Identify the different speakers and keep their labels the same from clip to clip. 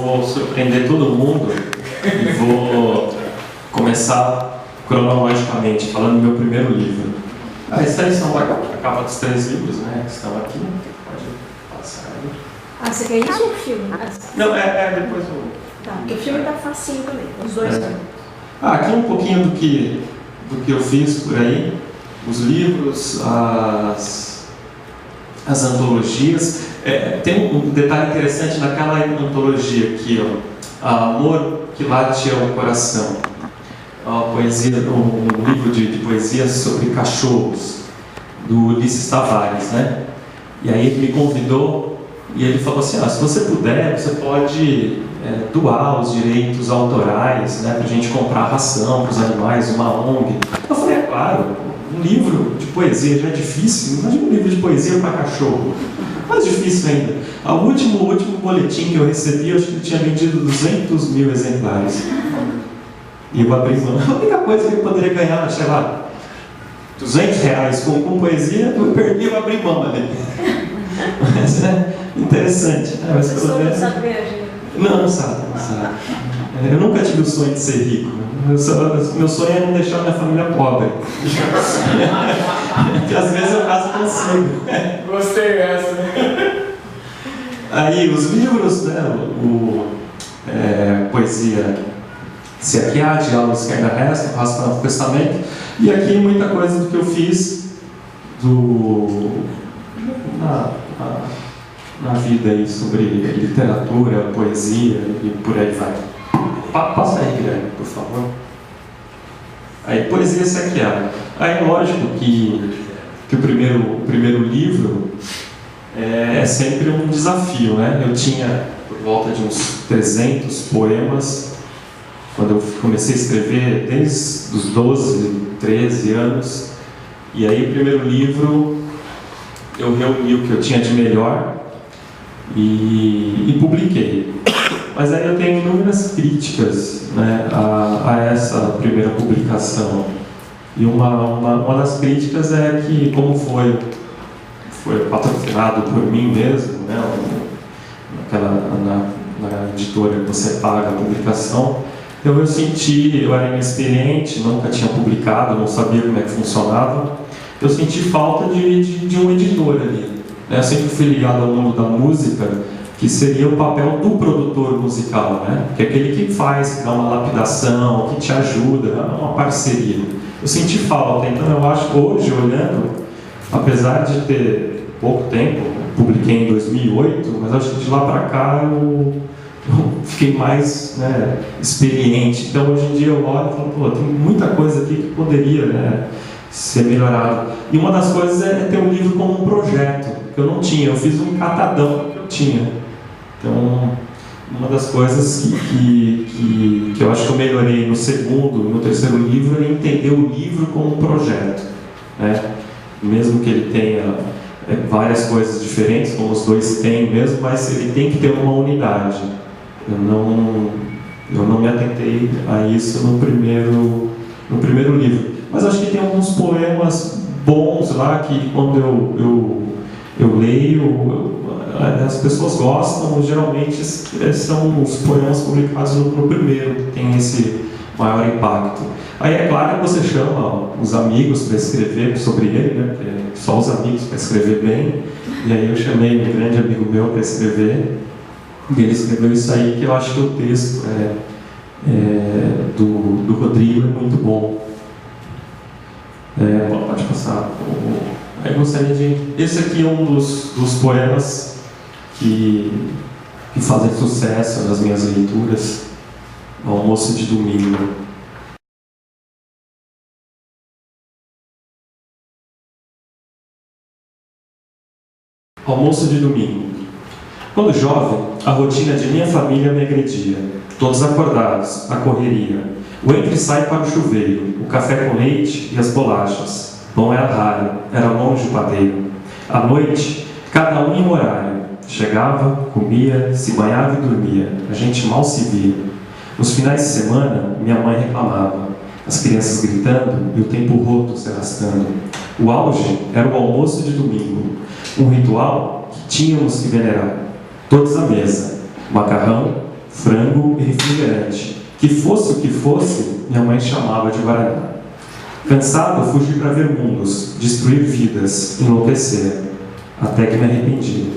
Speaker 1: Vou surpreender todo mundo e vou começar cronologicamente, falando do meu primeiro livro. Esses aí são a capa dos 3 livros, né, que estão aqui. Pode passar aí.
Speaker 2: Você quer isso ou o filme?
Speaker 1: Não, depois eu...
Speaker 2: Tá, porque o filme tá facinho também, os dois.
Speaker 1: Aqui um pouquinho do que eu fiz por aí. Os livros, as antologias. Tem um detalhe interessante naquela antologia aqui, ó, Amor que Late ao Coração, um livro de poesias sobre cachorros, do Ulisses Tavares, né? E aí ele me convidou e ele falou assim, se você puder, você pode doar os direitos autorais, né, para a gente comprar ração para os animais, uma ONG. Eu falei, claro, um livro de poesia já é difícil, imagina um livro de poesia para cachorro. Mais difícil ainda. O último boletim que eu recebi, eu acho que ele tinha vendido 200 mil exemplares. E eu abri mão. A única coisa que eu poderia ganhar, sei lá, R$200 com poesia, eu perdi, eu abri mão ali. Mas é interessante, né? Mas pelo menos... Não sabe. Eu nunca tive o sonho de ser rico. Meu sonho é não deixar minha família pobre. Que às vezes eu caso consigo.
Speaker 3: Gostei dessa.
Speaker 1: Aí os livros, né? Poesia Se Aqui Há, Diálogos que Ainda Restam, Raspa no Testamento. E aqui muita coisa do que eu fiz na vida aí sobre literatura, poesia e por aí vai. Passa aí, Guilherme, por favor. Aí, poesia Se Aqui Há. Aí, lógico que o primeiro livro é sempre um desafio, né? Eu tinha por volta de uns 300 poemas quando eu comecei a escrever, desde os 12, 13 anos. E aí, o primeiro livro, eu reuni o que eu tinha de melhor e publiquei. Mas aí eu tenho inúmeras críticas, né, a essa primeira publicação. E uma das críticas é que, como foi patrocinado por mim mesmo, né, na editora que você paga a publicação, então eu era inexperiente, nunca tinha publicado, não sabia como é que funcionava. Eu senti falta de um editor ali. Eu sempre fui ligado ao mundo da música, que seria o papel do produtor musical, né? Que é aquele que faz, que dá uma lapidação, que te ajuda, é uma parceria. Eu senti falta, então eu acho, hoje, olhando, apesar de ter pouco tempo, publiquei em 2008, mas acho que de lá para cá eu fiquei mais, né, experiente. Então hoje em dia eu olho e falo, tem muita coisa aqui que poderia, né, ser melhorado. E uma das coisas é ter um livro como um projeto, que eu não tinha, eu fiz um catadão que eu tinha. Então, uma das coisas que eu acho que eu melhorei no segundo e no terceiro livro é entender o livro como um projeto, né? Mesmo que ele tenha várias coisas diferentes, como os dois têm mesmo, mas ele tem que ter uma unidade. Eu não me atentei a isso no primeiro livro. Mas acho que tem alguns poemas bons lá que, quando eu leio, as pessoas gostam. Geralmente são os poemas publicados no primeiro que tem esse maior impacto. Aí é claro que você chama os amigos para escrever sobre ele, né? Porque só os amigos para escrever bem. E aí eu chamei um grande amigo meu para escrever, e ele escreveu isso aí, que eu acho que o texto do Rodrigo é muito bom. Pode passar. Eu gostaria de... Esse aqui é um dos poemas que fazem sucesso nas minhas leituras, Almoço de Domingo. Almoço de domingo. Quando jovem, a rotina de minha família me agredia. Todos acordados, a correria. O entra e sai para o chuveiro, o café com leite e as bolachas. Pão era raro, era longe o padeiro. À noite, cada um em um horário. Chegava, comia, se banhava e dormia. A gente mal se via. Nos finais de semana, minha mãe reclamava. As crianças gritando e o tempo roto se arrastando. O auge era o almoço de domingo. Um ritual que tínhamos que venerar. Todos à mesa. Macarrão, frango e refrigerante. Que fosse o que fosse, minha mãe chamava de Guaraná. Cansado, fugi para ver mundos, destruir vidas, enlouquecer, até que me arrependi.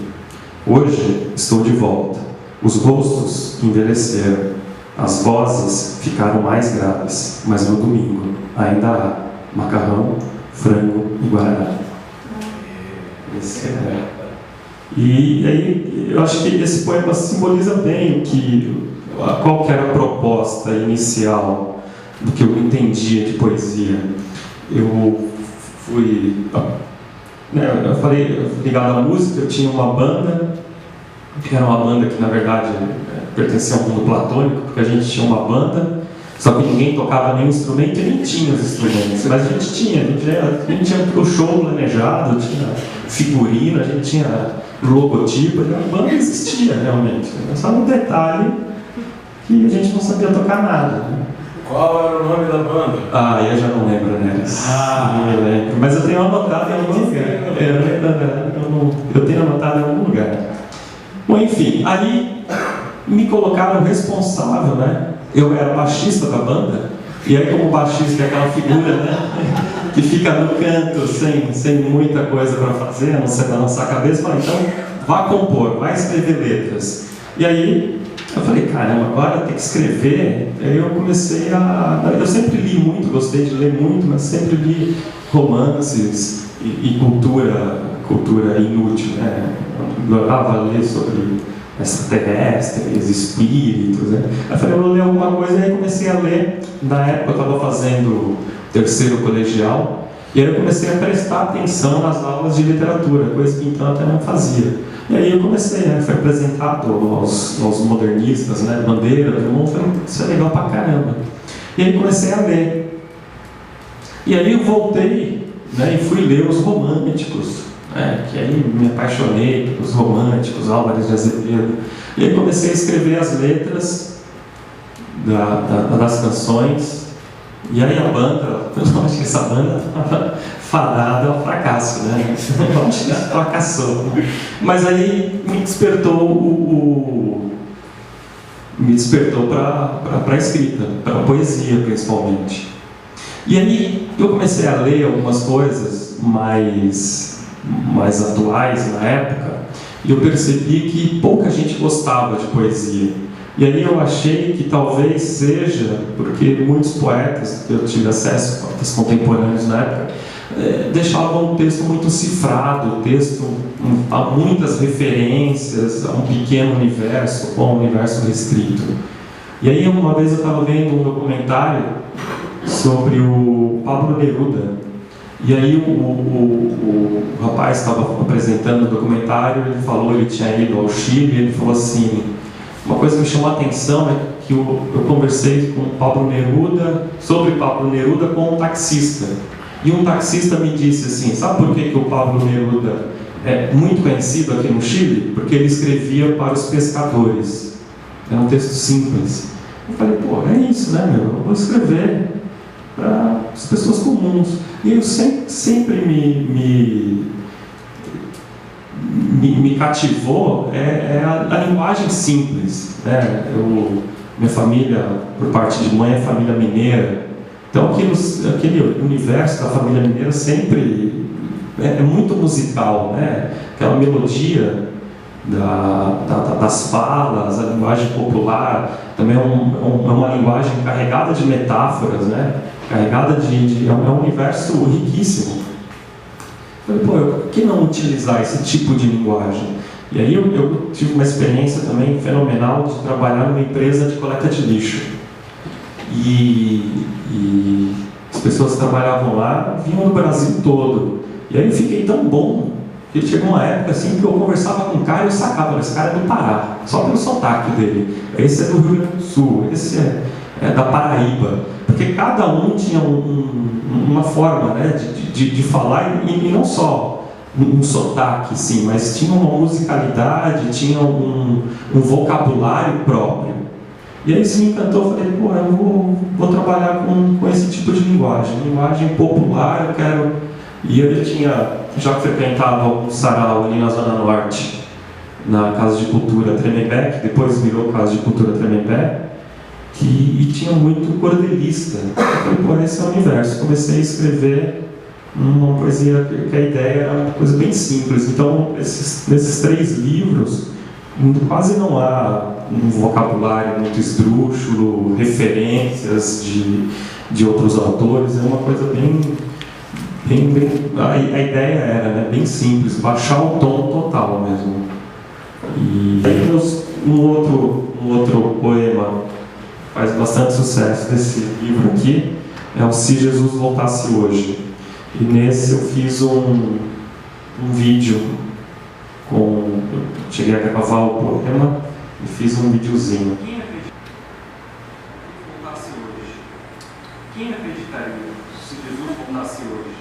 Speaker 1: Hoje estou de volta. Os rostos envelheceram, as vozes ficaram mais graves, mas no domingo ainda há macarrão, frango e Guaraná. Esse é. E aí, eu acho que esse poema simboliza bem qual que era a proposta inicial do que eu entendia de poesia. Eu falei, ligado à música, eu tinha uma banda, que era uma banda que na verdade pertencia ao mundo platônico, porque a gente tinha uma banda, só que ninguém tocava nenhum instrumento e nem tinha os instrumentos, mas a gente tinha o show planejado, tinha figurino, a gente tinha logotipo, a banda existia realmente, só um detalhe que a gente não sabia tocar nada. Né?
Speaker 3: Qual era o nome da banda?
Speaker 1: Eu já não lembro, né? Não me lembro. Mas eu tenho anotado em algum lugar. Eu tenho anotado em algum lugar. Bom, enfim, aí me colocaram responsável, né? Eu era baixista da banda, e aí como baixista é aquela figura, né? Que fica no canto sem muita coisa para fazer, a não ser da nossa cabeça, eu falei, então vá compor, vai escrever letras. E aí eu falei, caramba, agora tem que escrever. Aí eu comecei eu sempre li muito, gostei de ler muito, mas sempre li romances e cultura inútil, né? Eu adorava ler sobre extraterrestres, espíritos, né? Aí eu falei, eu vou ler alguma coisa, e aí comecei a ler. Na época eu estava fazendo terceiro colegial, e aí eu comecei a prestar atenção nas aulas de literatura, coisa que então até não fazia. E aí eu comecei, né, fui apresentado aos modernistas, né, Bandeira, todo mundo falou, isso é legal pra caramba. E aí comecei a ler. E aí eu voltei, né, e fui ler os românticos, né, que aí me apaixonei pelos românticos, Álvares de Azevedo. E aí comecei a escrever as letras das canções. E aí a banda, eu acho que essa banda estava fadada ao fracasso, né? Eu acho que ela fracassou. Mas aí me despertou para a escrita, para a poesia principalmente. E aí eu comecei a ler algumas coisas mais atuais na época, e eu percebi que pouca gente gostava de poesia. E aí eu achei que talvez seja porque muitos poetas que eu tive acesso, poetas contemporâneos na época, deixavam o texto muito cifrado, o texto a muitas referências a um pequeno universo ou a um universo restrito. E aí uma vez eu estava vendo um documentário sobre o Pablo Neruda, e aí o rapaz estava apresentando o documentário, ele tinha ido ao Chile, ele falou assim, uma coisa que me chamou a atenção é que eu conversei com o Pablo Neruda, sobre Pablo Neruda com um taxista. E um taxista me disse assim, sabe por que o Pablo Neruda é muito conhecido aqui no Chile? Porque ele escrevia para os pescadores. Era um texto simples. Eu falei, pô, é isso, né, meu? Eu vou escrever para as pessoas comuns. E eu sempre me cativou a linguagem simples, né? Minha família, por parte de mãe, é família mineira, então aquele universo da família mineira sempre é muito musical, né? Aquela melodia das falas, a linguagem popular, também é uma linguagem carregada de metáforas, né? Carregada é um universo riquíssimo. Eu falei, por que não utilizar esse tipo de linguagem? E aí eu tive uma experiência também fenomenal de trabalhar numa empresa de coleta de lixo. E as pessoas que trabalhavam lá vinham do Brasil todo. E aí eu fiquei tão bom que chegou uma época assim que eu conversava com um cara e eu sacava, esse cara é do Pará, só pelo sotaque dele. Esse é do Rio Grande do Sul, esse é da Paraíba. Porque cada um tinha uma forma, né, de falar, e não só um sotaque, sim, mas tinha uma musicalidade, tinha um vocabulário próprio. E aí isso me encantou, eu falei, pô, eu vou trabalhar com esse tipo de linguagem popular, eu quero... E eu já frequentava um sarau ali na Zona Norte, na Casa de Cultura Tremembé, que depois virou Casa de Cultura Tremembé, e tinha muito cordelista. Eu falei, pô, esse é o universo. Comecei a escrever uma poesia que a ideia era uma coisa bem simples. Então, nesses 3 livros, quase não há um vocabulário muito esdrúxulo, referências de outros autores. É uma coisa bem a ideia era, né, bem simples, baixar o tom total mesmo. E um outro poema faz bastante sucesso desse livro aqui, é o Se Jesus Voltasse Hoje. E nesse eu fiz um vídeo cheguei a gravar o poema e fiz um videozinho.
Speaker 4: Quem acreditaria se Jesus voltasse hoje?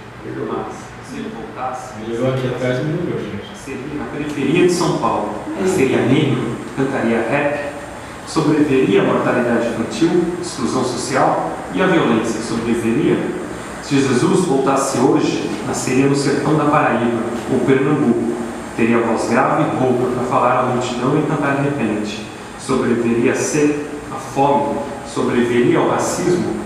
Speaker 4: Mas, se ele voltasse,
Speaker 3: Eu aqui atrás me lembrou, gente.
Speaker 4: seria na periferia de São Paulo, seria negro, cantaria rap, sobreviveria a mortalidade infantil, exclusão social e a violência sobreviveria. Se Jesus voltasse hoje, nasceria no sertão da Paraíba ou Pernambuco, teria voz grave e rouca para falar à multidão e cantar de repente. Sobreviveria a sede, a fome, sobreviveria ao racismo.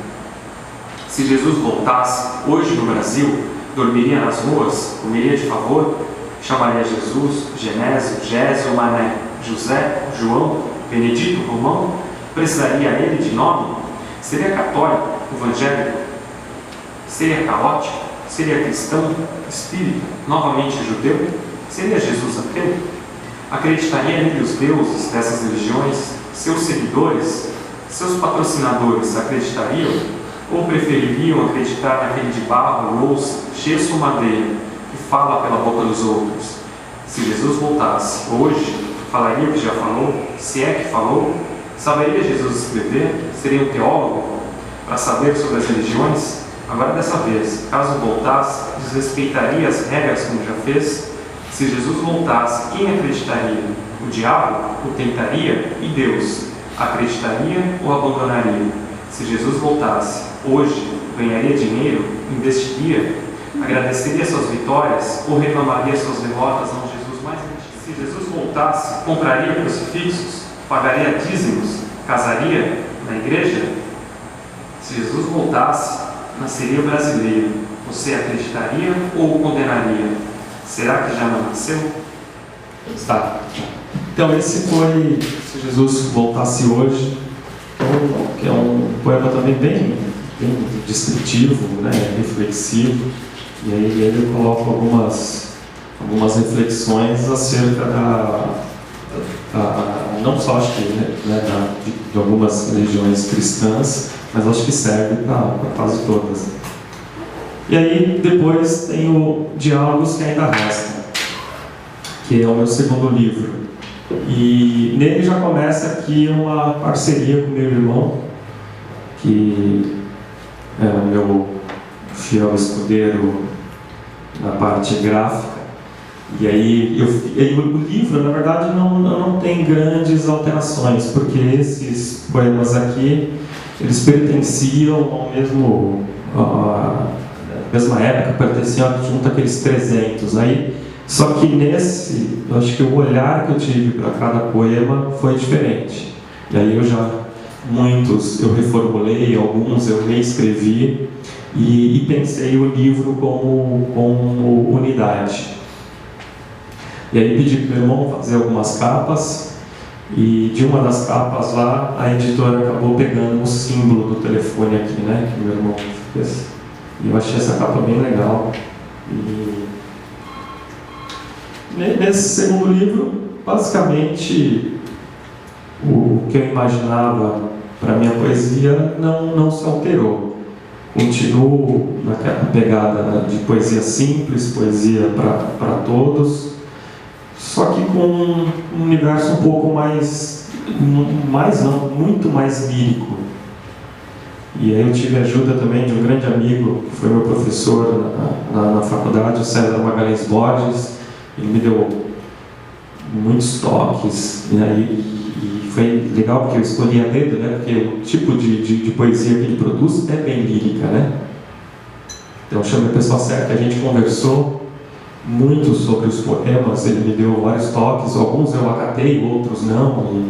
Speaker 4: Se Jesus voltasse hoje no Brasil, dormiria nas ruas, comeria de favor, chamaria Jesus, Genésio, Gésio, Mané, José, João, Benedito, Romão, precisaria ele de nome? Seria católico, evangélico? Seria caótico? Seria cristão, espírita, novamente judeu? Seria Jesus ateu? Acreditaria nele os deuses dessas religiões? Seus seguidores? Seus patrocinadores acreditariam? Ou prefeririam acreditar naquele de barro, louça, gesso ou madeira, que fala pela boca dos outros? Se Jesus voltasse hoje, falaria o que já falou? Se é que falou? Saberia Jesus escrever? Seria um teólogo? Para saber sobre as religiões? Agora dessa vez, caso voltasse, desrespeitaria as regras como já fez? Se Jesus voltasse, quem acreditaria? O diabo? O tentaria? E Deus? Acreditaria ou abandonaria? Se Jesus voltasse, hoje, ganharia dinheiro? Investiria? Agradeceria suas vitórias ou reclamaria suas derrotas a um Jesus mais antigo? Se Jesus voltasse, compraria crucifixos? Pagaria dízimos? Casaria na igreja? Se Jesus voltasse, nasceria brasileiro. Você acreditaria ou o condenaria? Será que já não nasceu?
Speaker 1: Tá. Então esse foi Se Jesus Voltasse Hoje, que é um poema também bem descritivo, né, reflexivo, e aí ele coloca algumas reflexões acerca não só acho que de algumas religiões cristãs, mas acho que serve para quase todas. E aí depois tem o Diálogos que Ainda Restam, que é o meu segundo livro. E nele já começa aqui uma parceria com meu irmão, que é o meu fiel escudeiro na parte gráfica. E aí o livro, na verdade, não tem grandes alterações, porque esses poemas aqui, eles pertenciam ao mesma época, pertenciam junto àqueles 300. Aí, só que nesse, eu acho que o olhar que eu tive para cada poema foi diferente. E aí muitos eu reformulei, alguns eu reescrevi e pensei o livro como unidade. E aí pedi para o meu irmão fazer algumas capas, e de uma das capas lá, a editora acabou pegando o símbolo do telefone aqui, né, que meu irmão fez. E eu achei essa capa bem legal. E nesse segundo livro, basicamente, o que eu imaginava para minha poesia não se alterou. Continuo naquela pegada de poesia simples, poesia para todos, só que com um universo um pouco muito mais lírico. E aí eu tive a ajuda também de um grande amigo, que foi meu professor na faculdade, o César Magalhães Borges. Ele me deu muitos toques, né? E foi legal porque eu escolhi a dedo, né? Porque o tipo de poesia que ele produz é bem lírica, né? Então eu chamei a pessoa certa, a gente conversou muito sobre os poemas, ele me deu vários toques, alguns eu acatei, outros não,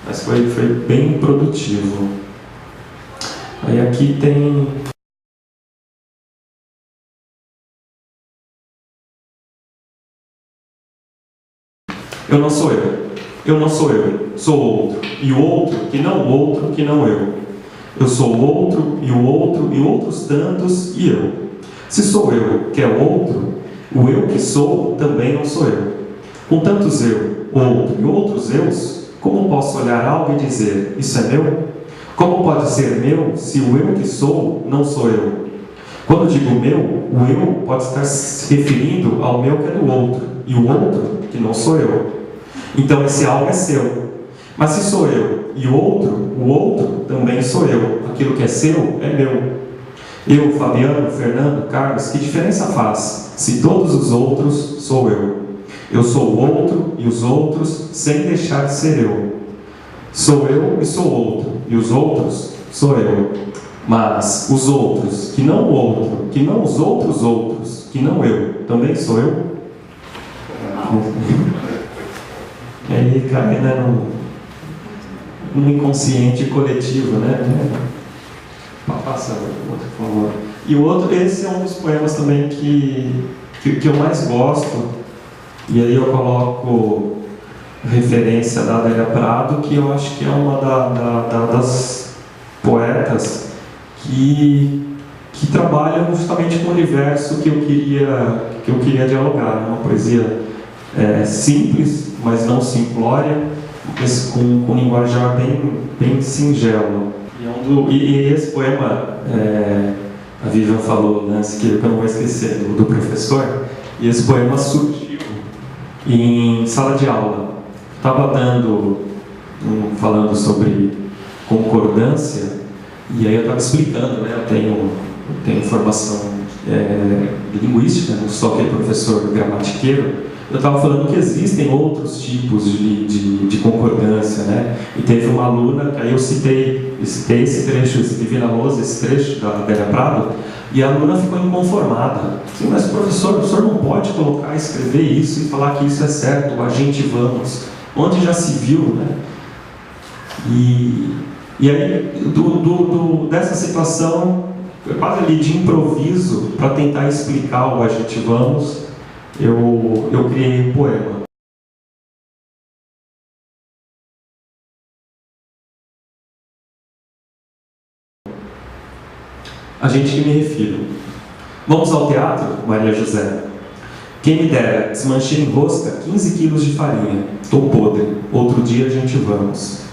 Speaker 1: mas foi bem produtivo. Aí aqui tem... Eu não sou eu, sou outro, e o outro que não eu. Eu sou o outro, e outros tantos, e eu. Se sou eu, que é o outro, o eu que sou também não sou eu. Com tantos eu, outro e outros eus, como posso olhar algo e dizer, isso é meu? Como pode ser meu se o eu que sou não sou eu? Quando digo meu, o eu pode estar se referindo ao meu que é do outro, e o outro que não sou eu. Então esse algo é seu. Mas se sou eu e o outro também sou eu. Aquilo que é seu é meu. Eu, Fabiano, Fernando, Carlos, que diferença faz se todos os outros sou eu? Eu sou o outro e os outros sem deixar de ser eu. Sou eu e sou outro, e os outros sou eu. Mas os outros, que não o outro, que não os outros, que não eu, também sou eu? E aí cai, né, no inconsciente coletivo, né? Passa o outro, por favor. E o outro, esse é um dos poemas também que eu mais gosto, e aí eu coloco referência da Adélia Prado, que eu acho que é uma das poetas que trabalham justamente com o universo que eu queria dialogar, uma poesia simples, mas não simplória, mas com um linguajar bem singelo. E esse poema, a Vivian falou, né, que eu não vou esquecer, do professor, e esse poema surgiu em sala de aula. Estava falando sobre concordância, e aí eu estava explicando, né, eu tenho formação linguística, não sou aquele professor gramatiqueiro. Eu estava falando que existem outros tipos de concordância, né? E teve uma aluna, aí eu citei esse trecho, esse Divina Rosa, esse trecho da Adélia Prado, e a aluna ficou inconformada. Sim, mas professor, o senhor não pode colocar, escrever isso e falar que isso é certo, a gente vamos. Onde já se viu, né? E aí, dessa situação, quase ali de improviso, para tentar explicar o a gente vamos, eu criei um poema. A gente que me refiro. Vamos ao teatro, Maria José? Quem me dera, desmanchei em rosca 15 quilos de farinha. Estou podre, outro dia a gente vamos.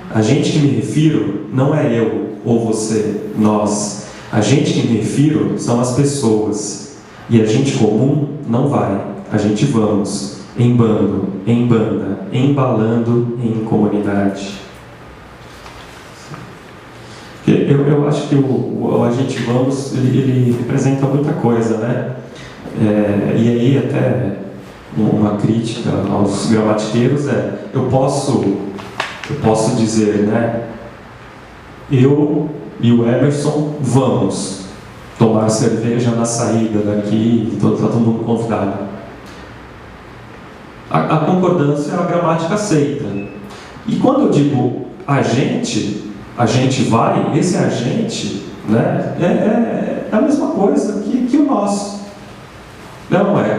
Speaker 1: A gente que me refiro não é eu ou você, nós. A gente que me refiro são as pessoas. E a gente comum não vai, a gente vamos, em bando, em banda, embalando em comunidade. Eu acho que o a gente vamos, ele representa muita coisa, né? E aí até uma crítica aos gramatiqueiros eu posso dizer, né? Eu e o Emerson vamos tomar cerveja na saída daqui, está todo mundo convidado. A concordância, a gramática aceita. E quando eu digo a gente vai, esse a gente, né, é a mesma coisa que o nós. Não é?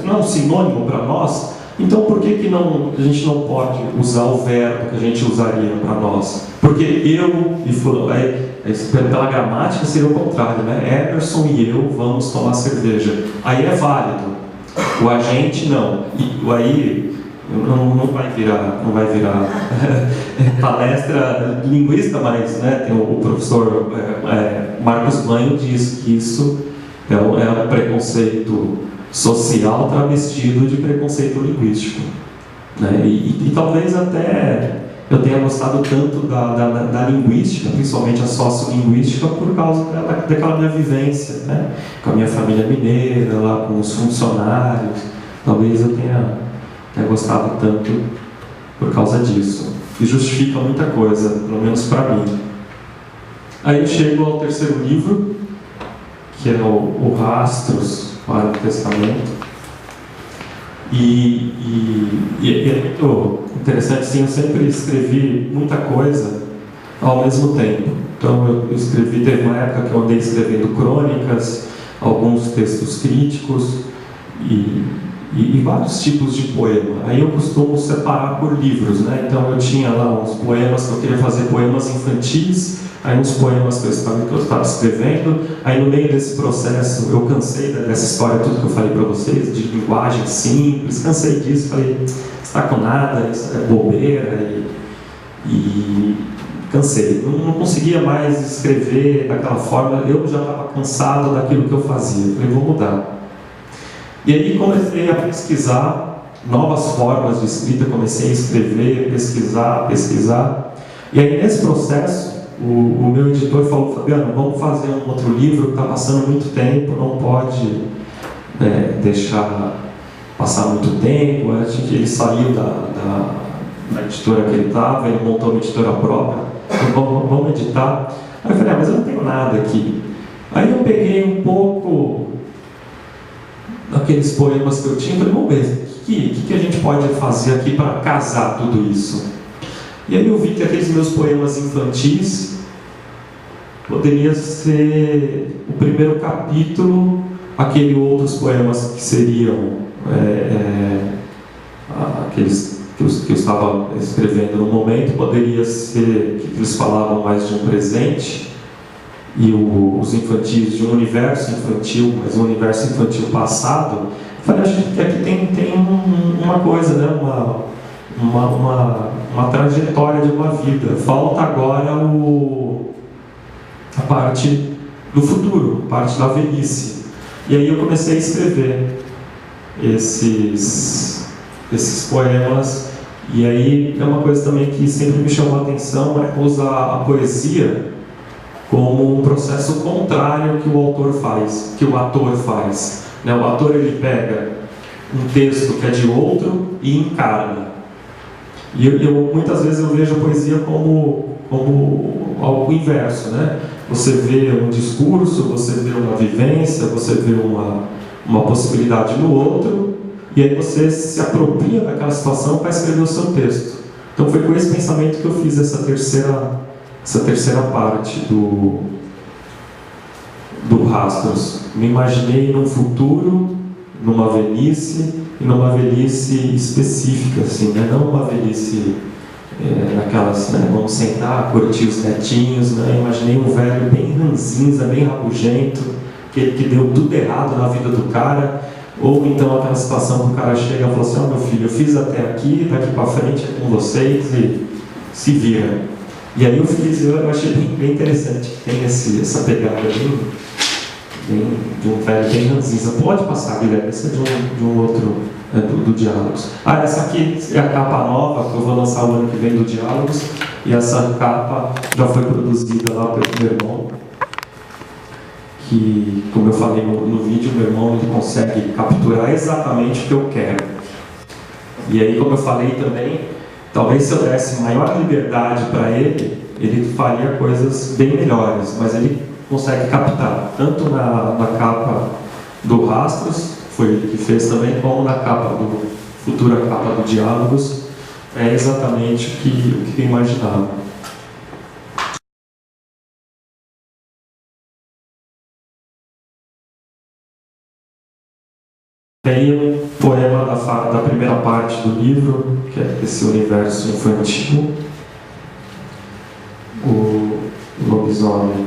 Speaker 1: Não é um sinônimo para nós. Então por que a gente não pode usar o verbo que a gente usaria para nós? Porque eu e fulano, pela gramática seria o contrário, né? Emerson e eu vamos tomar cerveja. Aí é válido. O a gente não. E aí não vai virar palestra linguística, mas, né, tem o professor Marcos Banho diz que isso é um preconceito social travestido de preconceito linguístico, né? E talvez até eu tenha gostado tanto da linguística, principalmente a sociolinguística, por causa daquela minha vivência, né? Com a minha família mineira, lá com os funcionários. Talvez eu tenha gostado tanto por causa disso. E justifica muita coisa, pelo menos para mim. Aí eu chego ao terceiro livro, que é o Rastros o Antigo Testamento. E é muito interessante, sim, eu sempre escrevi muita coisa ao mesmo tempo. Então eu escrevi, teve uma época que eu andei escrevendo crônicas, alguns textos críticos e vários tipos de poema. Aí eu costumo separar por livros, né? Então eu tinha lá uns poemas que eu queria fazer poemas infantis, aí uns poemas que eu estava escrevendo, aí no meio desse processo eu cansei dessa história, tudo que eu falei para vocês, de linguagem simples, cansei disso, falei, está com nada, isso é bobeira, e cansei, não conseguia mais escrever daquela forma, eu já estava cansado daquilo que eu fazia, falei, vou mudar. E aí comecei a pesquisar novas formas de escrita, comecei a escrever, pesquisar, e aí nesse processo, o meu editor falou, Fabiano, vamos fazer um outro livro que está passando muito tempo, não pode deixar passar muito tempo. Ele saiu da editora que ele estava, ele montou uma editora própria, então vamos editar. Aí eu falei, mas eu não tenho nada aqui. Aí eu peguei um pouco daqueles poemas que eu tinha e falei, vamos ver, o que a gente pode fazer aqui para casar tudo isso? E aí eu vi que aqueles meus poemas infantis poderia ser o primeiro capítulo, aqueles outros poemas que seriam aqueles que eu estava escrevendo no momento, poderia ser que eles falavam mais de um presente, e os infantis de um universo infantil, mas um universo infantil passado. Eu falei, acho que aqui tem uma coisa, né? Uma trajetória de uma vida. Falta agora a parte do futuro, a parte da velhice. E aí eu comecei a escrever esses poemas. E aí é uma coisa também que sempre me chamou a atenção, é usar a poesia como um processo contrário que o autor faz, que o ator faz. Né? O ator, ele pega um texto que é de outro e encarna. E muitas vezes eu vejo a poesia como algo inverso, né? Você vê um discurso, você vê uma vivência, você vê uma possibilidade no outro, e aí você se apropria daquela situação para escrever o seu texto. Então foi com esse pensamento que eu fiz essa terceira parte do Rastros. Me imaginei num futuro, numa velhice, e numa velhice específica, assim, né? Não uma velhice naquelas, né? Vamos sentar, curtir os netinhos, né? Imaginei um velho bem ranzinza, bem rabugento, que deu tudo errado na vida do cara, ou então aquela situação que o cara chega e fala assim, meu filho, eu fiz até aqui, daqui para frente é com vocês e se vira. E aí eu achei bem interessante que tem essa pegada de um velho bem ranzinza. Pode passar, Guilherme, essa é de um outro, do Diálogos. Essa aqui é a capa nova, que eu vou lançar o ano que vem do Diálogos, e essa capa já foi produzida lá pelo meu irmão, que, como eu falei no vídeo, meu irmão ele consegue capturar exatamente o que eu quero. E aí, como eu falei também, talvez se eu desse maior liberdade para ele, ele faria coisas bem melhores, mas ele consegue captar, tanto na capa do Rastros, foi ele que fez também, como na futura capa do Diálogos, é exatamente o que eu imaginava. Tem um poema da primeira parte do livro, que é esse universo infantil, o lobisomem.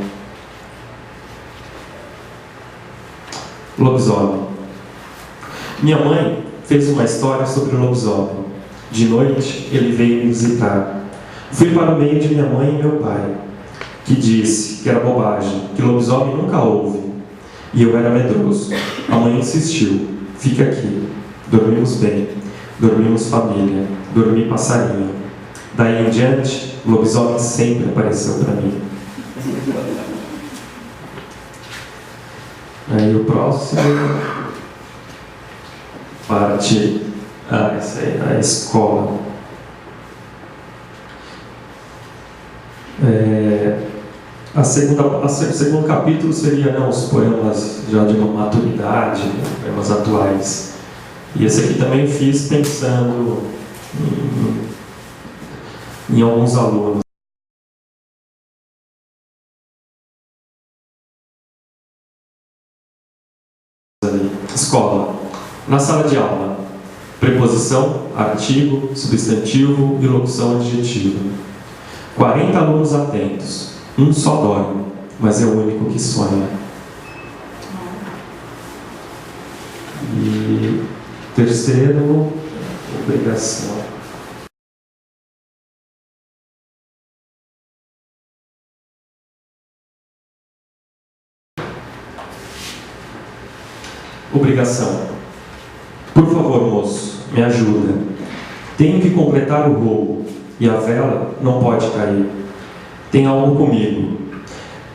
Speaker 1: Lobisomem. Minha mãe fez uma história sobre o lobisomem. De noite, ele veio me visitar. Fui para o meio de minha mãe e meu pai, que disse que era bobagem, que lobisomem nunca houve. E eu era medroso. A mãe insistiu. Fica aqui. Dormimos bem. Dormimos família. Dormi passarinho. Daí em diante, o lobisomem sempre apareceu para mim. Aí o próximo parte, essa aí, a escola. segundo capítulo seria, né, os poemas já de uma maturidade, né, poemas atuais. E esse aqui também fiz pensando em alguns alunos. Escola. Na sala de aula, preposição, artigo, substantivo e locução adjetiva. 40 alunos atentos. Um só dorme, mas é o único que sonha. E terceiro, obrigação. Obrigação. Por favor, moço, me ajuda. Tenho que completar o rolo e a vela não pode cair. Tem algo comigo.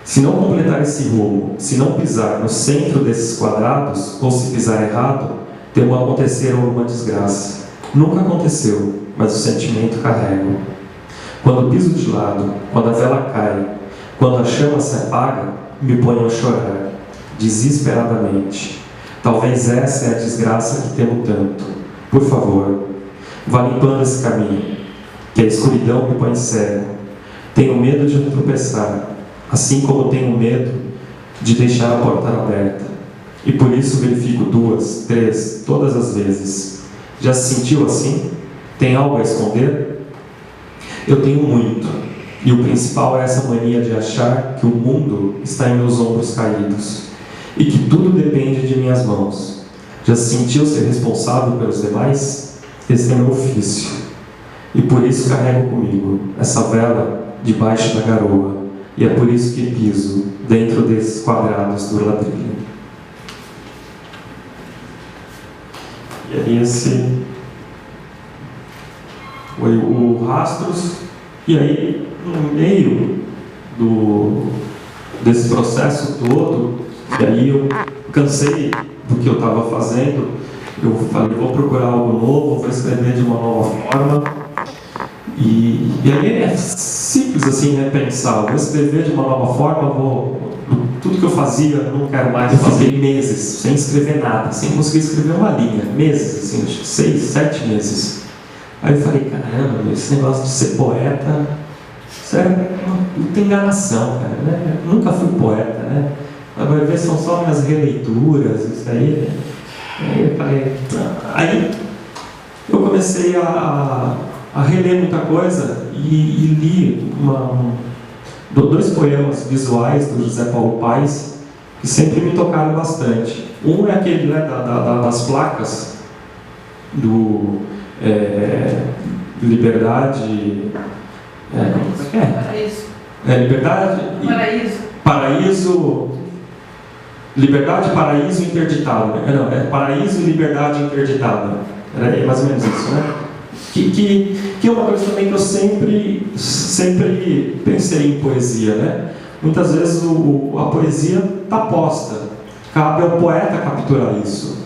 Speaker 1: Se não completar esse rolo, se não pisar no centro desses quadrados, ou se pisar errado, tem a acontecer alguma desgraça. Nunca aconteceu, mas o sentimento carrego. Quando piso de lado, quando a vela cai, quando a chama se apaga, me ponho a chorar, desesperadamente. Talvez essa é a desgraça que temo tanto. Por favor, vá limpando esse caminho, que a escuridão me põe cego. Tenho medo de tropeçar, assim como tenho medo de deixar a porta aberta. E por isso verifico 2, 3, todas as vezes. Já se sentiu assim? Tem algo a esconder? Eu tenho muito. E o principal é essa mania de achar que o mundo está em meus ombros caídos. E que tudo depende de minhas mãos. Já se sentiu ser responsável pelos demais? Esse é meu ofício. E por isso carrego comigo essa vela debaixo da garoa. E é por isso que piso dentro desses quadrados do ladrilho. E aí esse foi o Rastros. E aí, no meio desse processo todo, e aí eu cansei do que eu estava fazendo. Eu falei, vou procurar algo novo, vou escrever de uma nova forma. E aí é simples assim, né? Pensar, vou escrever de uma nova forma, tudo que eu fazia, não quero mais. Eu fiquei meses sem escrever nada, sem conseguir escrever uma linha. Meses, assim, acho que 6, 7 meses. Aí eu falei, caramba, esse negócio de ser poeta, isso é muita enganação, cara, né? Eu nunca fui poeta, né? Vai ver, são só minhas releituras, isso aí. Aí eu falei, aí eu comecei a reler muita coisa e li 2 poemas visuais do José Paulo Paes que sempre me tocaram bastante. Um é aquele, né, das placas do Liberdade. Como é?
Speaker 5: Paraíso.
Speaker 1: Liberdade.
Speaker 5: Paraíso.
Speaker 1: Paraíso. Liberdade, paraíso interditado. Não, é paraíso e liberdade interditada. Era mais ou menos isso, né? Que é uma coisa também que eu sempre pensei em poesia, né? Muitas vezes a poesia está posta. Cabe ao poeta capturar isso,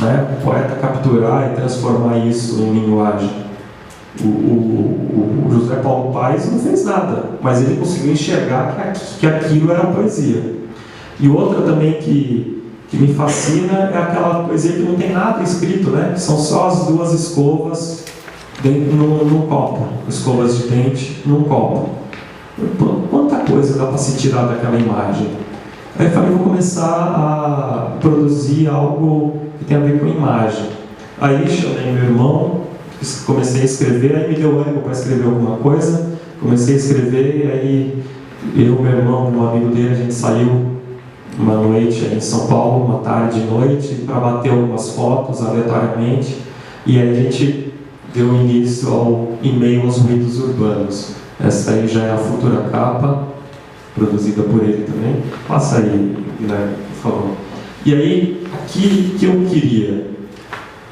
Speaker 1: né? O poeta capturar e transformar isso em linguagem. O José Paulo Paes não fez nada, mas ele conseguiu enxergar que aquilo era poesia. E outra também que me fascina é aquela poesia que não tem nada escrito, né? São só as 2 escovas num copo, escovas de dente num copo. Quanta coisa dá para se tirar daquela imagem? Aí eu falei, vou começar a produzir algo que tem a ver com imagem. Aí chamei meu irmão, comecei a escrever, aí me deu ânimo para escrever alguma coisa, comecei a escrever, e aí eu, meu irmão, um amigo dele, a gente saiu uma noite em São Paulo, uma tarde e noite, para bater algumas fotos aleatoriamente, e aí a gente deu início ao E-mail aos Ruídos Urbanos. Essa aí já é a futura capa, produzida por ele também. Passa aí, Guilherme, por favor. E aí, aqui que eu queria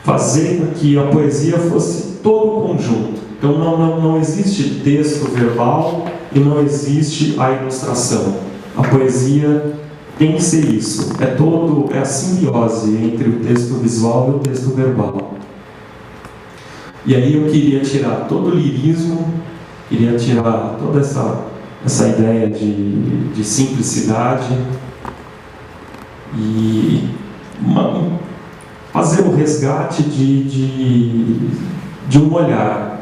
Speaker 1: fazer com que a poesia fosse todo o conjunto. Então não existe texto verbal e não existe a ilustração. A poesia tem que ser isso. É a simbiose entre o texto visual e o texto verbal. E aí eu queria tirar todo o lirismo, queria tirar toda essa essa ideia de simplicidade e fazer o resgate de um olhar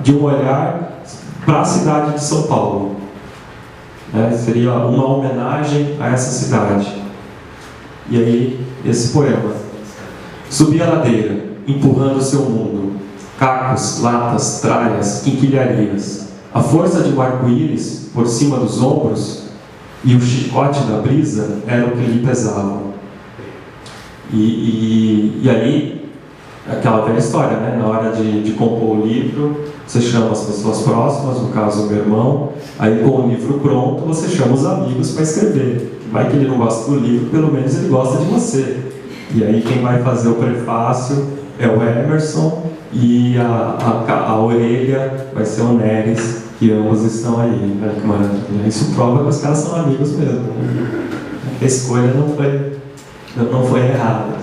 Speaker 1: para a cidade de São Paulo. Seria uma homenagem a essa cidade. E aí, esse poema. Subi a ladeira, empurrando o seu mundo. Cacos, latas, tralhas, quinquilharias. A força de um arco-íris por cima dos ombros e o chicote da brisa era o que lhe pesava. E aí, aquela velha história, né? Na hora de compor o livro, você chama as pessoas próximas, no caso o meu irmão, aí com o livro pronto, você chama os amigos para escrever. Vai que ele não gosta do livro, pelo menos ele gosta de você. E aí quem vai fazer o prefácio é o Emerson e a orelha vai ser o Neres, que ambos estão aí. Olha que maravilha. Isso prova que os caras são amigos mesmo. Né? A escolha não foi errada.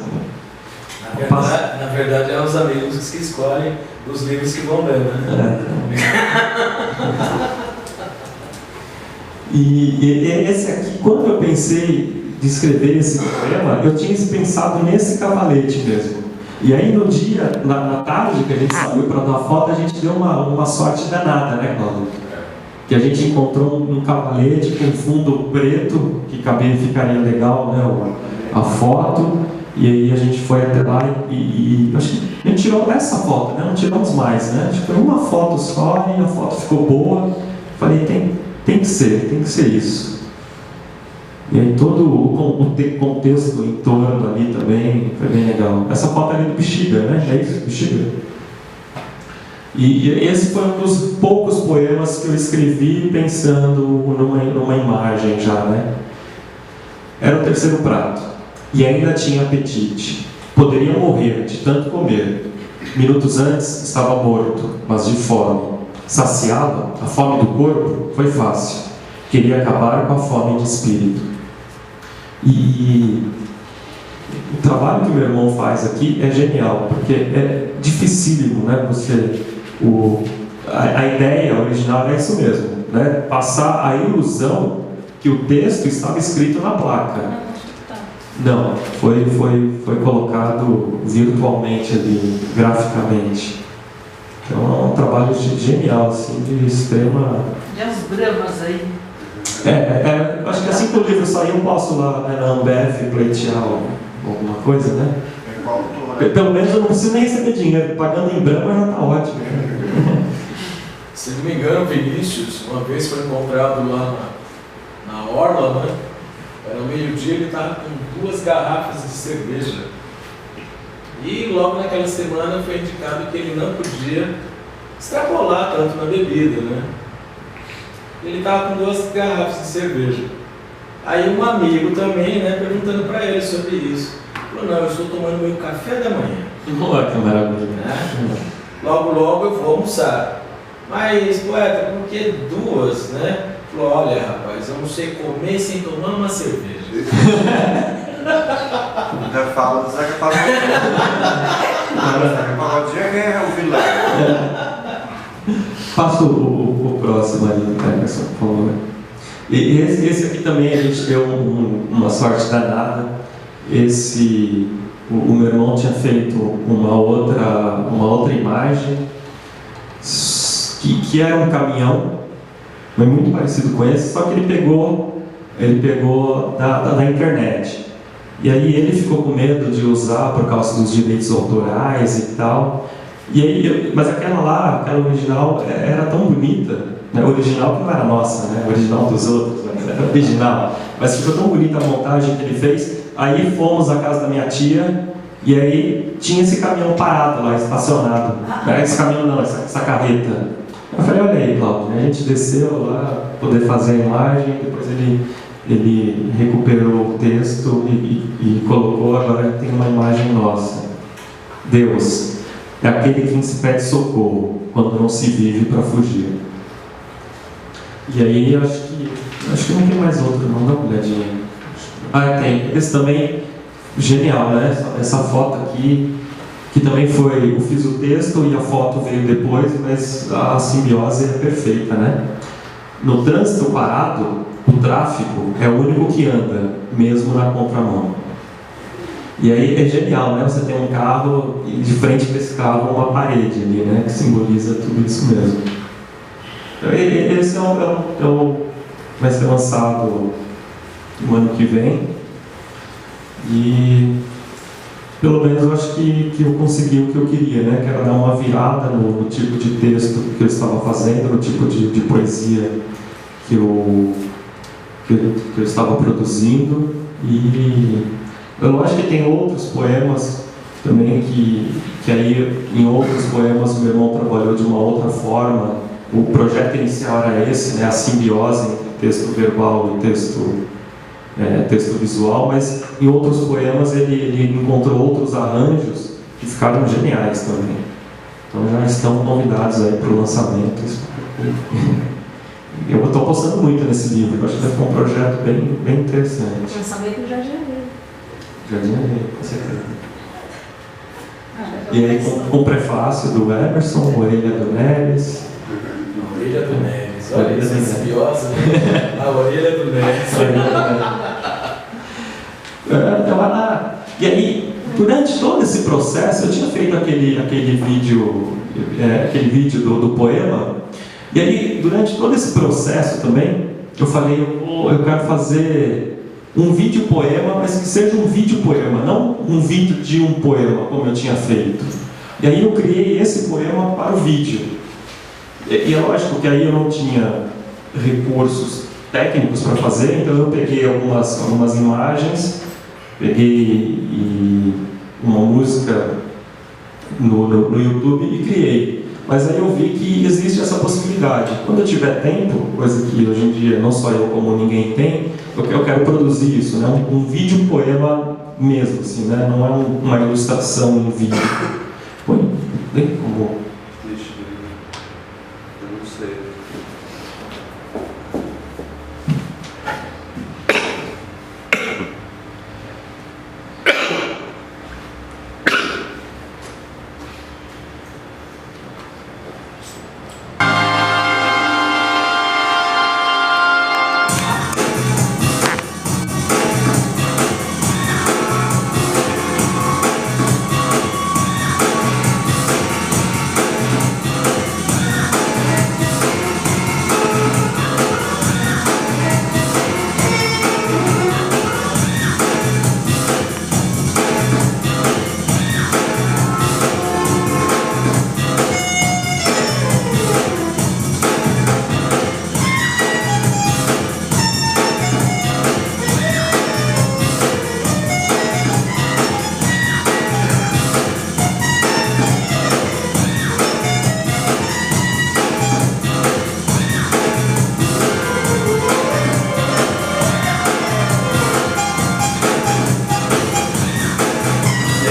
Speaker 5: Na verdade, é os amigos que escolhem os livros que vão ler, né?
Speaker 1: E esse aqui, quando eu pensei de escrever esse poema, eu tinha pensado nesse cavalete mesmo. E aí no dia, na tarde que a gente saiu para dar foto, a gente deu uma sorte danada, né, Cláudio? Que a gente encontrou um cavalete com fundo preto, que ficaria legal, né, a foto. E aí a gente foi até lá e acho que a gente tirou essa foto, né? Não tiramos mais, né? Acho que foi uma foto só e a foto ficou boa. Falei, tem que ser isso. E aí todo o contexto em torno ali também foi bem legal. Essa foto ali do Bexiga, né? É isso, Bexiga? E esse foi um dos poucos poemas que eu escrevi pensando numa imagem já, né? Era o terceiro prato. E ainda tinha apetite. Poderia morrer de tanto comer. Minutos antes estava morto, mas de fome. Saciá-lo, a fome do corpo, foi fácil. Queria acabar com a fome de espírito. E o trabalho que meu irmão faz aqui é genial, porque é dificílimo, né? A ideia original é isso mesmo, né? Passar a ilusão que o texto estava escrito na placa. Não, foi colocado virtualmente ali, graficamente. Então é um trabalho genial, assim, de extrema...
Speaker 6: E as bramas aí?
Speaker 1: Acho que assim que o livro sair eu posso lá, né, na Ambev pleitear alguma coisa, né? Pelo menos eu não preciso nem receber dinheiro, pagando em Brahma já está ótimo.
Speaker 5: Se não me engano, Vinícius, uma vez foi encontrado lá na Orla, né? Era meio-dia, ele estava com 2 garrafas de cerveja. E logo naquela semana foi indicado que ele não podia extrapolar tanto na bebida, né? Ele estava com 2 garrafas de cerveja. Aí um amigo também, né, perguntando para ele sobre isso. Falou, não, eu estou tomando meu café da manhã.
Speaker 1: Olha que maravilha.
Speaker 5: Logo eu vou almoçar. Mas, poeta, por que 2, né? Falou, olha, rapaz, eu não sei comer sem tomar uma cerveja.
Speaker 7: Ainda fala do Zeca Pagodinho. Zeca Pagodinho é o vilão.
Speaker 1: Faça o próximo ali, Emerson, por favor. E esse aqui também a gente deu uma sorte danada. O meu irmão tinha feito uma outra imagem que era um caminhão, mas muito parecido com esse, só que ele pegou da internet. E aí ele ficou com medo de usar por causa dos direitos autorais e tal. E aí, mas aquela original era tão bonita, né? Original que não era nossa, né? Original dos outros, era original. Mas ficou tão bonita a montagem que ele fez. Aí fomos à casa da minha tia e aí tinha esse caminhão parado lá, estacionado. Esse caminhão não, essa carreta. Eu falei, olha aí, Cláudio, a gente desceu lá para poder fazer a imagem, depois ele recuperou o texto e colocou, agora tem uma imagem nossa. Deus é aquele que se pede socorro quando não se vive para fugir. E aí acho que não tem mais outro, não, dá uma olhadinha. Tem. Esse também, genial, né? Essa foto aqui, que também eu fiz o texto e a foto veio depois, mas a simbiose é perfeita, né? no trânsito parado, o tráfego é o único que anda, mesmo na contramão. E aí é genial, né? Você tem um carro e de frente para esse carro uma parede ali, né? Que simboliza tudo isso mesmo. Então, esse vai ser lançado no ano que vem. E pelo menos eu acho que eu consegui o que eu queria, né? Que era dar uma virada no tipo de texto que eu estava fazendo, no tipo de poesia que eu estava produzindo. E eu acho que tem outros poemas também que aí em outros poemas o meu irmão trabalhou de uma outra forma. O projeto inicial era esse, né? A simbiose entre texto verbal e texto visual, mas em outros poemas ele encontrou outros arranjos que ficaram geniais também. Então já estão convidados aí para o lançamento. Eu estou apostando muito nesse livro, eu acho que vai ficar um projeto bem interessante.
Speaker 2: Lançamento no Jardim Janeiro.
Speaker 1: Jardim Janeiro, com certeza. E aí com o prefácio do Emerson, Orelha do Neves.
Speaker 5: Orelha do Neves, olha essa simbiosa, né? A Orelha do Neves.
Speaker 1: E aí, durante todo esse processo, eu tinha feito aquele vídeo do poema. E aí, durante todo esse processo também, eu falei, eu quero fazer um vídeo poema, mas que seja um vídeo poema, não um vídeo de um poema, como eu tinha feito. E aí eu criei esse poema para o vídeo. E é lógico que aí eu não tinha recursos técnicos para fazer, então eu peguei algumas imagens, peguei uma música no YouTube e criei. Mas aí eu vi que existe essa possibilidade. Quando eu tiver tempo, coisa que hoje em dia não só eu como ninguém tem, eu quero produzir isso, né? Um vídeo poema mesmo, assim, né? Não é uma ilustração em vídeo. Tem como?
Speaker 7: Deixa eu ver. Eu não sei.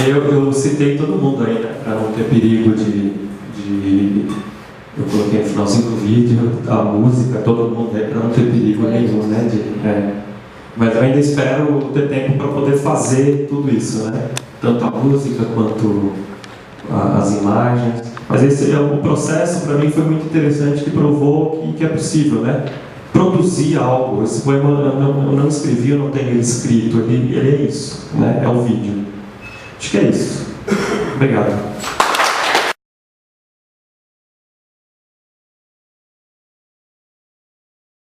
Speaker 1: Eu citei todo mundo aí, né? Para não ter perigo eu coloquei no finalzinho do vídeo a música, todo mundo aí, para não ter perigo nenhum, né? Mas eu ainda espero ter tempo para poder fazer tudo isso, né? Tanto a música quanto as imagens. Mas o processo para mim foi muito interessante, que provou que é possível, né? Produzir algo. Esse poema eu não escrevi, eu não tenho ele escrito, ele é isso, né? É o vídeo. Acho que é isso. Obrigado.